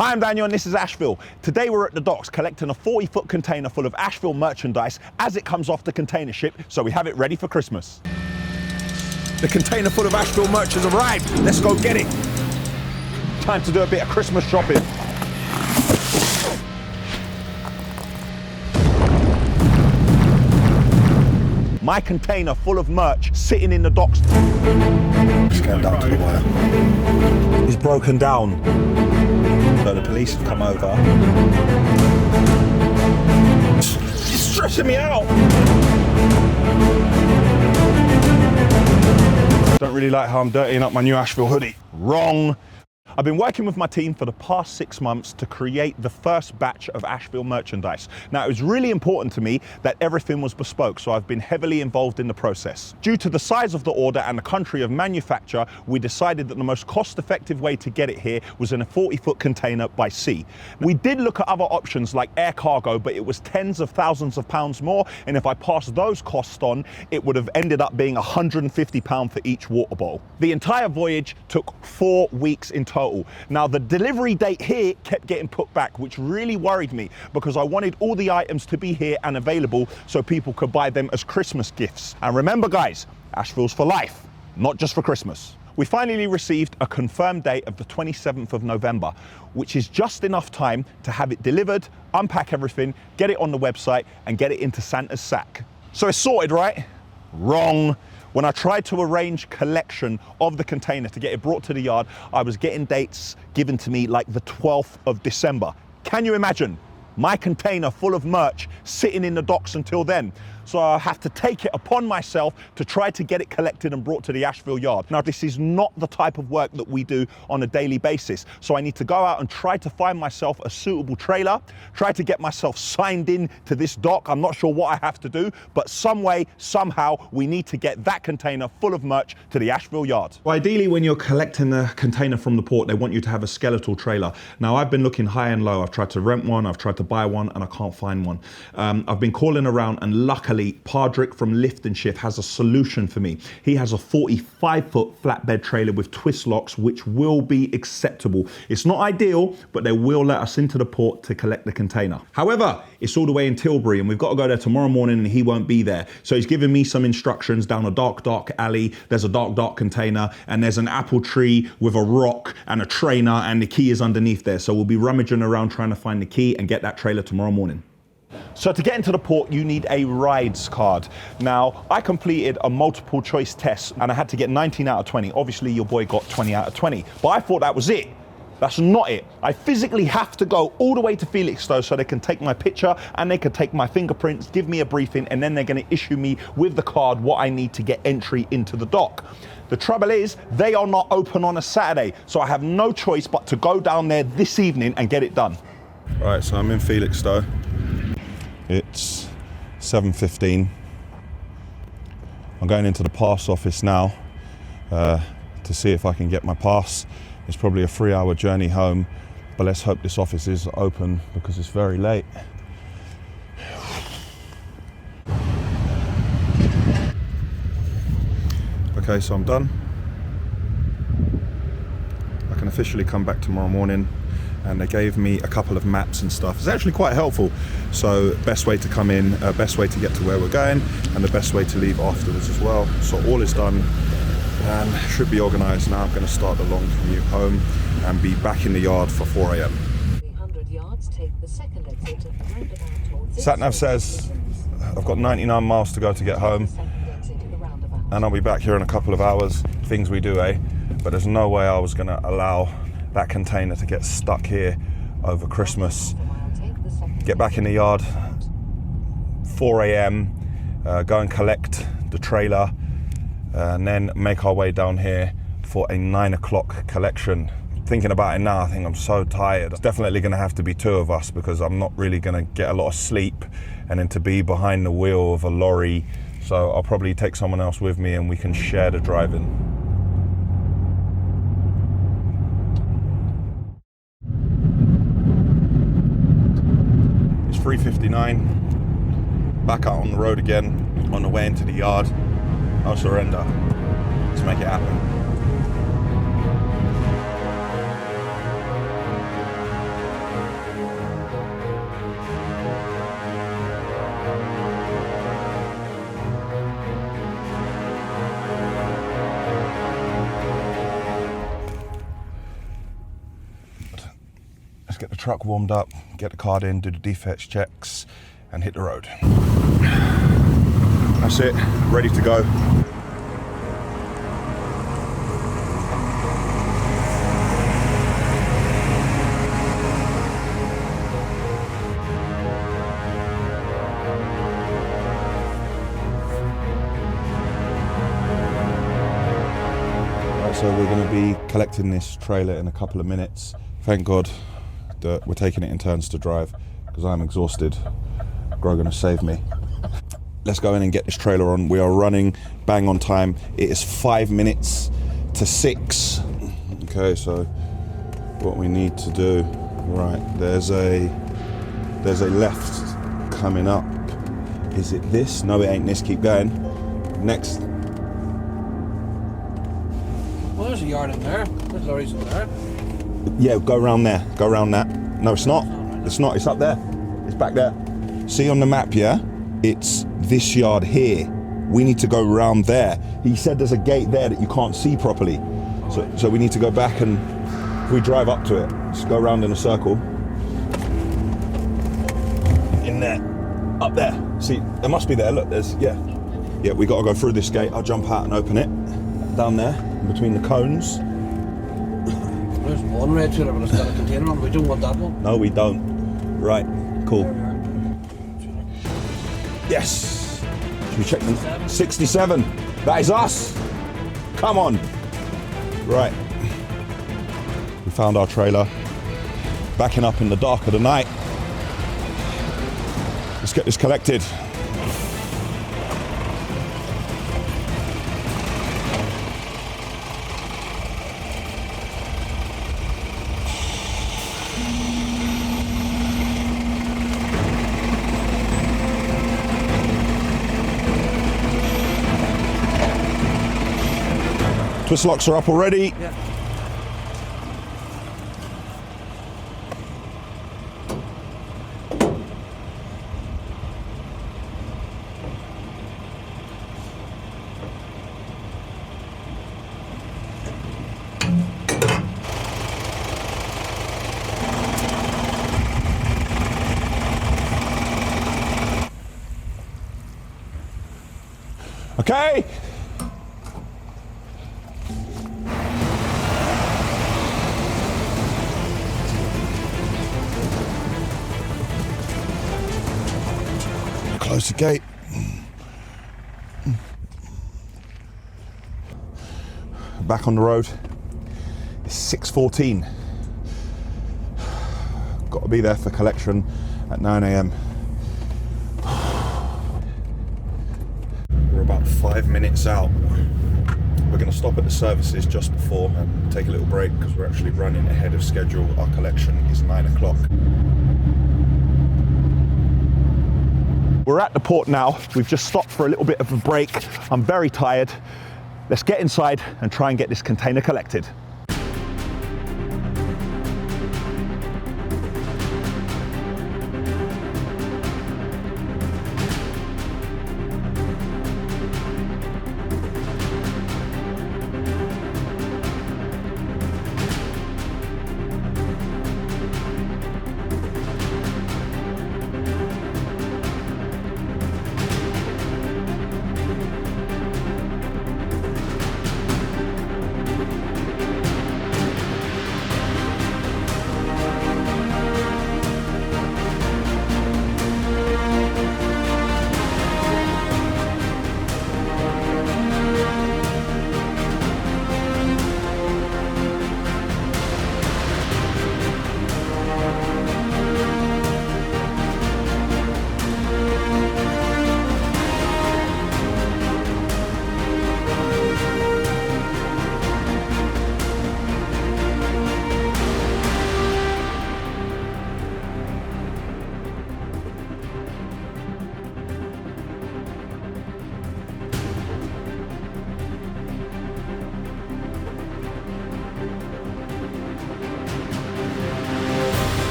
Hi, I'm Daniel and this is Ashville. Today we're at the docks collecting a 40-foot container full of Ashville merchandise as it comes off the container ship, so we have it ready for Christmas. The container full of Ashville merch has arrived. Let's go get it. Time to do a bit of Christmas shopping. My container full of merch sitting in the docks. It's going down to the wire. It's broken down. So the police have come over. It's stressing me out. Don't really like how I'm dirtying up my new Ashville hoodie. Wrong. I've been working with my team for the past 6 months to create the first batch of Ashville merchandise. Now, it was really important to me that everything was bespoke, so I've been heavily involved in the process. Due to the size of the order and the country of manufacture, we decided that the most cost-effective way to get it here was in a 40-foot container by sea. We did look at other options like air cargo, but it was tens of thousands of pounds more, and if I passed those costs on, it would have ended up being £150 for each water bowl. The entire voyage took 4 weeks in total. Now, the delivery date here kept getting put back, which really worried me because I wanted all the items to be here and available so people could buy them as Christmas gifts. And remember, guys, Ashville's for life, not just for Christmas. We finally received a confirmed date of the 27th of November, which is just enough time to have it delivered, unpack everything, get it on the website, and get it into Santa's sack. So it's sorted, right? Wrong. When I tried to arrange collection of the container to get it brought to the yard, I was getting dates given to me like the 12th of December. Can you imagine? My container full of merch sitting in the docks until then. So I have to take it upon myself to try to get it collected and brought to the Ashville yard. Now, this is not the type of work that we do on a daily basis. So I need to go out and try to find myself a suitable trailer, try to get myself signed in to this dock. I'm not sure what I have to do, but some way, somehow, we need to get that container full of merch to the Ashville yard. Well, ideally, when you're collecting the container from the port, they want you to have a skeletal trailer. Now, I've been looking high and low. I've tried to rent one, I've tried to buy one, and I can't find one. I've been calling around, and luckily, Pardrick from Lift and Shift has a solution for me. He has a 45-foot flatbed trailer with twist locks, which will be acceptable. It's not ideal, but they will let us into the port to collect the container. However, it's all the way in Tilbury, and we've got to go there tomorrow morning, and he won't be there. So he's given me some instructions down a dark alley. There's a dark container, and there's an apple tree with a rock and a trainer, and the key is underneath there. So we'll be rummaging around trying to find the key and get that trailer tomorrow morning. So to get into the port, you need a rides card. Now, I completed a multiple choice test and I had to get 19 out of 20. Obviously, your boy got 20 out of 20, but I thought that was it. That's not it. I physically have to go all the way to Felixstowe so they can take my picture and they can take my fingerprints, give me a briefing, and then they're gonna issue me with the card what I need to get entry into the dock. The trouble is, they are not open on a Saturday, so I have no choice but to go down there this evening and get it done. Right, so I'm in Felixstowe. It's 7:15. I'm going into the pass office now to see if I can get my pass. It's probably a 3-hour journey home, but let's hope this office is open because it's very late. Okay, so I'm done. I can officially come back tomorrow morning, and they gave me a couple of maps and stuff. It's actually quite helpful. So best way to come in, best way to get to where we're going, and the best way to leave afterwards as well. So all is done and should be organised now. I'm going to start the long commute home and be back in the yard for 4 a.m. 300 yards, take the second exit at the roundabout towards Satnav says I've got 99 miles to go to get home, and I'll be back here in a couple of hours. Things we do, eh? But there's no way I was going to allow that container to get stuck here over Christmas. Get back in the yard 4 a.m, go and collect the trailer, and then make our way down here for a 9 o'clock collection. Thinking about it now, I think I'm so tired. It's definitely gonna have to be 2 of us because I'm not really gonna get a lot of sleep, and then to be behind the wheel of a lorry. So I'll probably take someone else with me and we can share the driving. It's 3:59, back out on the road again, on the way into the yard. No surrender. Let's make it happen. get the truck warmed up, get the card in, do the defects checks, and hit the road. That's it, ready to go. So we're going to be collecting this trailer in a couple of minutes. Thank God that we're taking it in turns to drive because I'm exhausted. Grow going to save me. Let's go in and get this trailer on. We are running bang on time. It is 5 minutes to 6. Okay, so what we need to do, right, there's a left coming up. Is it this? No, it ain't this. Keep going. Next. Well, there's a yard in there. There's lorries in there. Yeah, go around there. Go around that. No, it's not. It's not. It's up there. It's back there. See on the map, yeah? It's this yard here. We need to go around there. He said there's a gate there that you can't see properly. So we need to go back and if we drive up to it. Just go around in a circle. In there. Up there. See, it must be there. Look, there's, yeah. Yeah, we got to go through this gate. I'll jump out and open it. Down there, in between the cones. There's one red trailer, but it's got a container on. We don't want that one. No, we don't. Right, cool. Yes. Should we check them? 67. That is us. Come on. Right. We found our trailer. Backing up in the dark of the night. Let's get this collected. Twist locks are up already. Yeah. Okay. Close the gate. Back on the road. It's 6:14. Got to be there for collection at 9 a.m. We're about 5 minutes out. We're going to stop at the services just before and take a little break because we're actually running ahead of schedule. Our collection is 9 o'clock. We're at the port now. We've just stopped for a little bit of a break. I'm very tired. Let's get inside and try and get this container collected.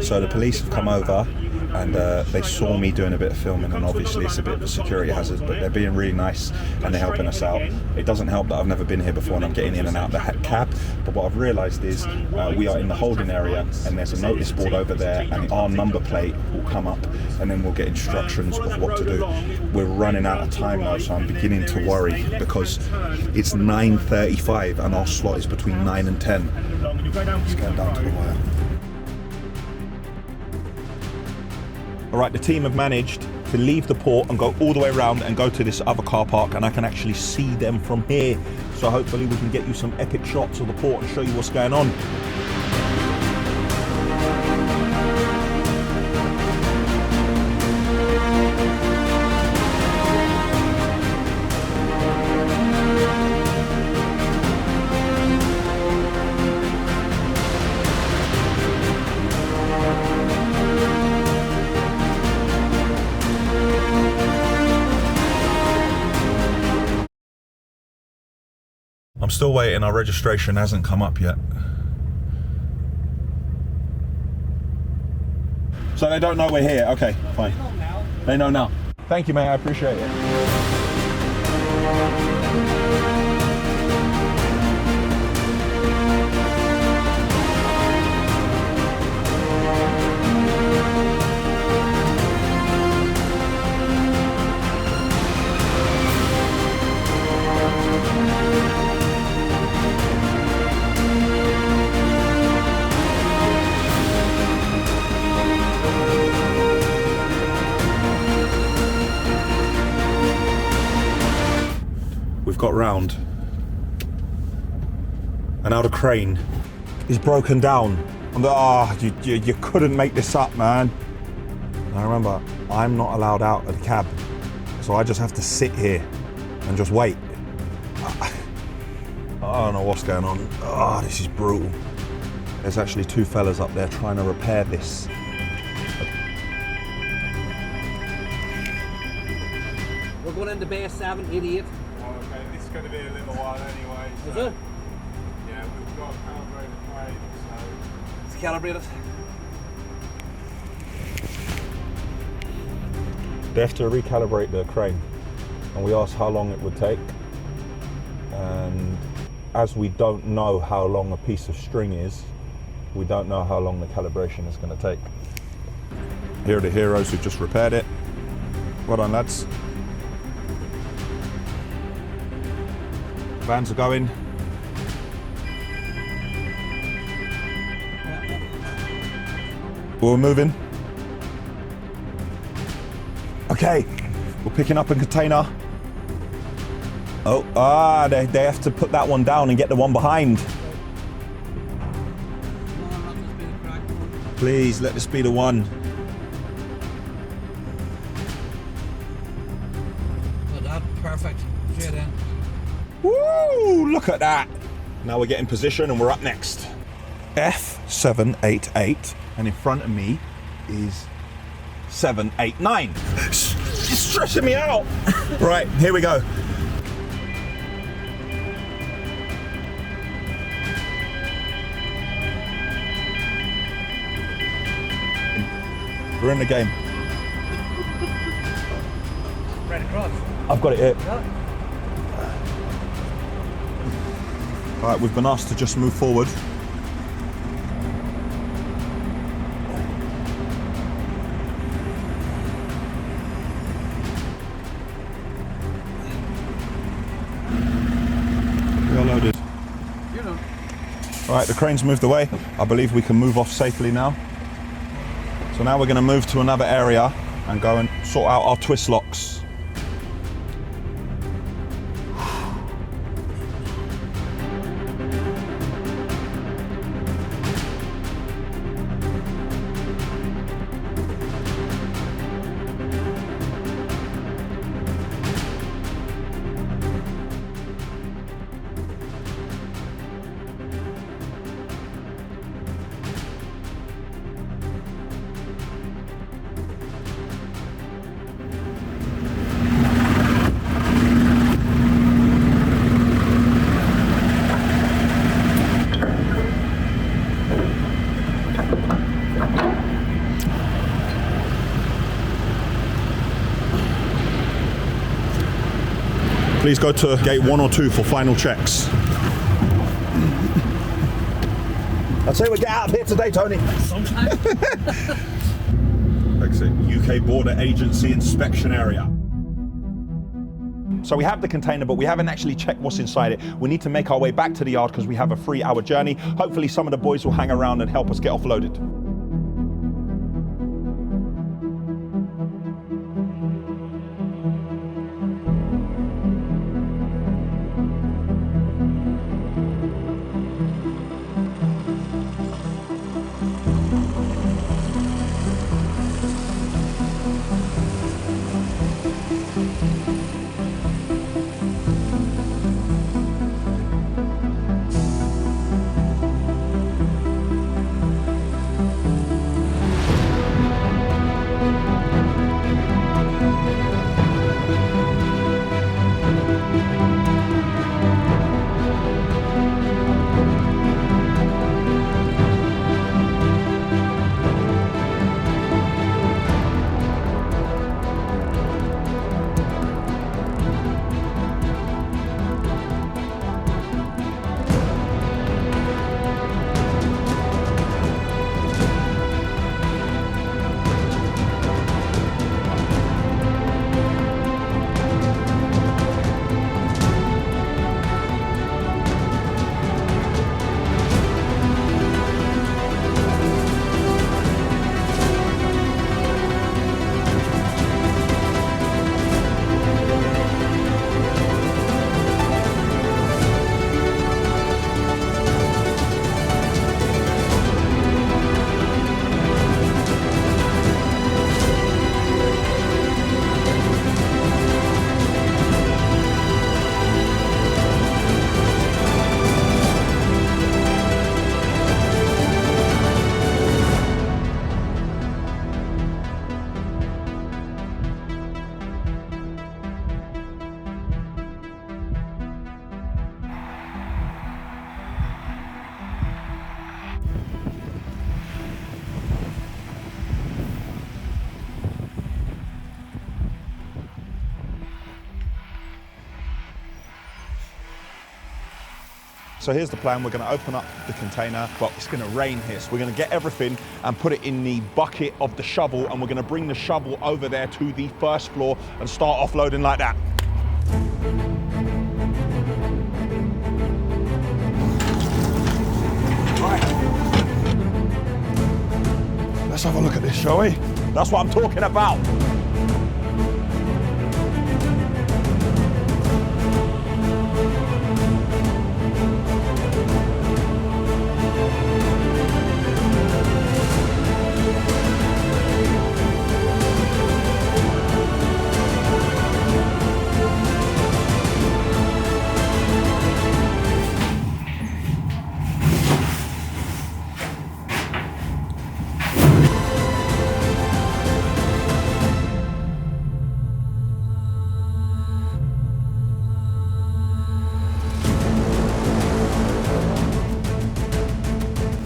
So the police have come over and they saw me doing a bit of filming, and obviously it's a bit of a security hazard, but they're being really nice and they're helping us out. It doesn't help that I've never been here before and I'm getting in and out of the cab, but what I've realised is we are in the holding area and there's a notice board over there, and our number plate will come up and then we'll get instructions of what to do. We're running out of time now, so I'm beginning to worry because it's 9:35 and our slot is between 9 and 10. It's going down to the wire. All right, the team have managed to leave the port and go all the way around and go to this other car park, and I can actually see them from here. So hopefully we can get you some epic shots of the port and show you what's going on. I'm still waiting, our registration hasn't come up yet. So they don't know we're here, okay, fine. They know now. Thank you, mate, I appreciate it. Got round, and now the crane is broken down. And you couldn't make this up, man. Now remember, I'm not allowed out of the cab, so I just have to sit here and just wait. I don't know what's going on. Oh, this is brutal. There's actually two fellas up there trying to repair this. We're going into base 788. Okay, this is going to be a little while anyway. Is So, it? yeah, we've got to calibrate the crane, so. Let's calibrate it. They have to recalibrate the crane, and we asked how long it would take, and as we don't know how long a piece of string is, we don't know how long the calibration is going to take. Here are the heroes who just repaired it. Well done, lads. Vans are going. We're moving. Okay, we're picking up a container. Oh, they have to put that one down and get the one behind. Please, let this be the one. Oh, that perfect. Straight in. Woo! Look at that. Now we're getting position and we're up next. F788, and in front of me is 789. It's stressing me out. Right, here we go. We're in the game. Right across. I've got it here. Yeah. All right, we've been asked to just move forward. We are loaded. You know. All right, the crane's moved away. I believe we can move off safely now. So now we're going to move to another area and go and sort out our twist locks. Please go to gate 1 or 2 for final checks. I'd say we get out of here today, Tony. Sometimes. Exit UK Border Agency inspection area. So we have the container, but we haven't actually checked what's inside it. We need to make our way back to the yard because we have a 3-hour journey. Hopefully some of the boys will hang around and help us get offloaded. So here's the plan. We're going to open up the container, but it's going to rain here. So we're going to get everything and put it in the bucket of the shovel, and we're going to bring the shovel over there to the first floor and start offloading like that. Right. Let's have a look at this, shall we? That's what I'm talking about.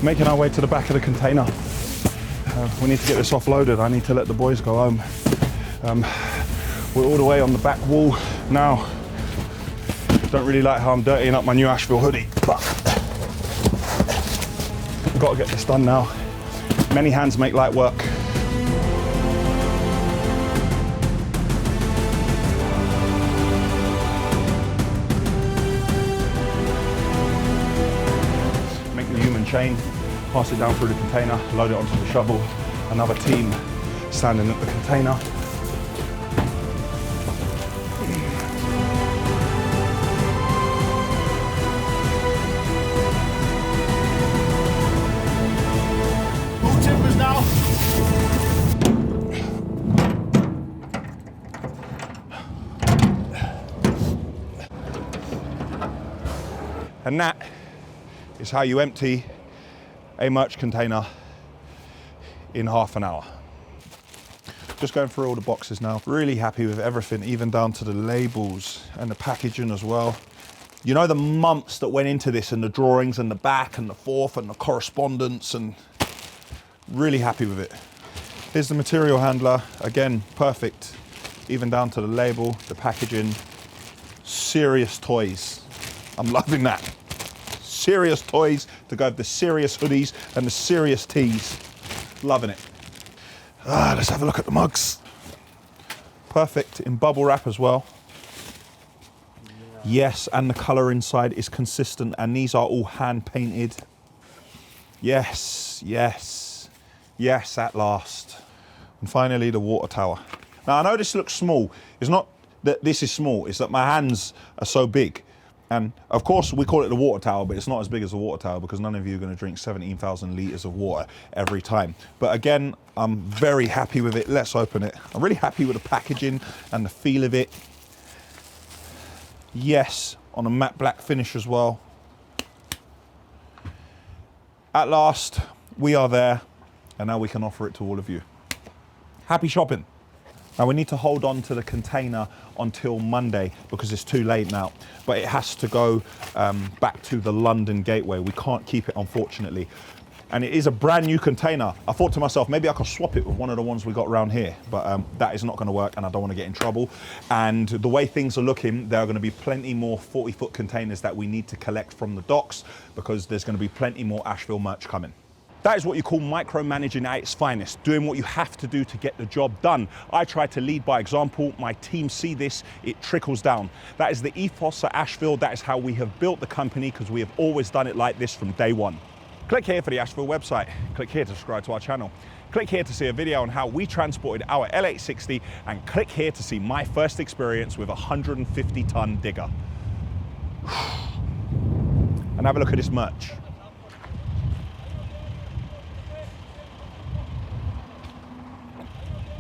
Making our way to the back of the container. We need to get this offloaded. I need to let the boys go home. We're all the way on the back wall now. Don't really like how I'm dirtying up my new Ashville hoodie, but got to get this done now. Many hands make light work. Make the human chain, pass it down through the container, load it onto the shovel. Another team standing at the container. All timbers now. And that is how you empty a merch container in half an hour. Just going through all the boxes now. Really happy with everything, even down to the labels and the packaging as well. You know the months that went into this, and the drawings and the back and the forth and the correspondence, and really happy with it. Here's the material handler, again, perfect. Even down to the label, the packaging, Serious toys. I'm loving that. Serious toys to go with the serious hoodies and the serious tees. Loving it. Let's have a look at the mugs. Perfect in bubble wrap as well. Yes, and the colour inside is consistent, and these are all hand painted. Yes, yes, yes, at last. And finally, the water tower. Now, I know this looks small. It's not that this is small, it's that my hands are so big. And of course, we call it the water tower, but it's not as big as the water tower because none of you are going to drink 17,000 litres of water every time. But again, I'm very happy with it. Let's open it. I'm really happy with the packaging and the feel of it. Yes, on a matte black finish as well. At last, we are there, and now we can offer it to all of you. Happy shopping. Now we need to hold on to the container until Monday because it's too late now, but it has to go back to the London gateway. We can't keep it, unfortunately. And it is a brand new container. I thought to myself, maybe I could swap it with one of the ones we got around here, but that is not gonna work and I don't wanna get in trouble. And the way things are looking, there are gonna be plenty more 40-foot containers that we need to collect from the docks because there's gonna be plenty more Ashville merch coming. That is what you call micromanaging at its finest, doing what you have to do to get the job done. I try to lead by example. My team see this, it trickles down. That is the ethos at Ashville. That is how we have built the company because we have always done it like this from day one. Click here for the Ashville website. Click here to subscribe to our channel. Click here to see a video on how we transported our L860, and click here to see my first experience with a 150-ton digger. And have a look at this merch.